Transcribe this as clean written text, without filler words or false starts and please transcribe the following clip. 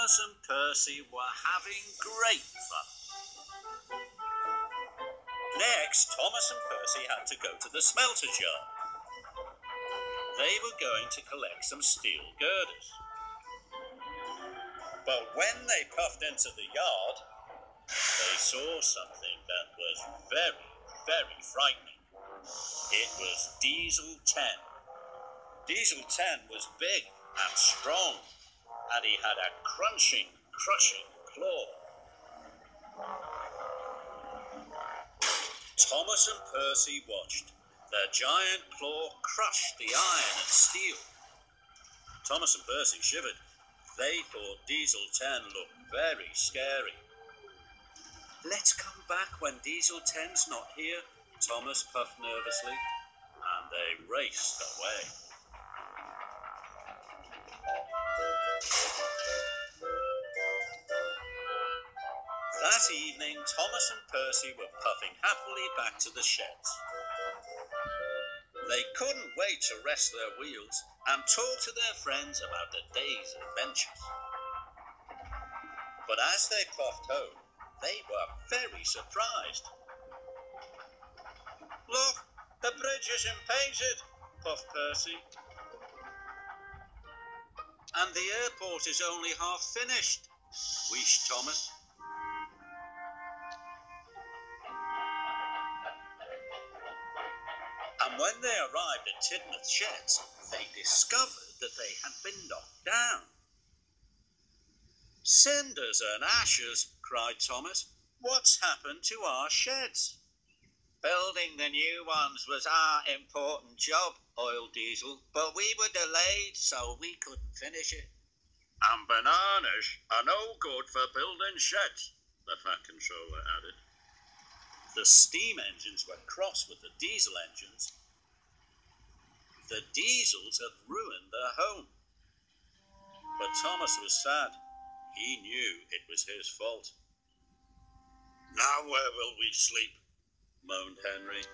Thomas and Percy were having great fun. Next, Thomas and Percy had to go to the smelter's yard. They were going to collect some steel girders. But when they puffed into the yard, they saw something that was very, very frightening. It was Diesel 10. Diesel 10 was big and strong, and he had a crunching, crushing claw. Thomas and Percy watched. The giant claw crushed the iron and steel. Thomas and Percy shivered. They thought Diesel 10 looked very scary. "Let's come back when Diesel 10's not here," Thomas puffed nervously, and they raced away. That evening, Thomas and Percy were puffing happily back to the sheds. They couldn't wait to rest their wheels and talk to their friends about the day's adventures. But as they puffed home, they were very surprised. "Look, the bridge isn't painted," puffed Percy. "And the airport is only half finished," wheezed Thomas. And when they arrived at Tidmouth Sheds, they discovered that they had been knocked down. "Cinders and ashes," cried Thomas. "What's happened to our sheds?" "Building the new ones was our important job," oiled Diesel, "but we were delayed, so we couldn't finish it." "And bananas are no good for building sheds," the Fat Controller added. The steam engines were cross with the diesel engines. The Diesels had ruined their home. But Thomas was sad. He knew it was his fault. "Now where will we sleep?" moaned Henry.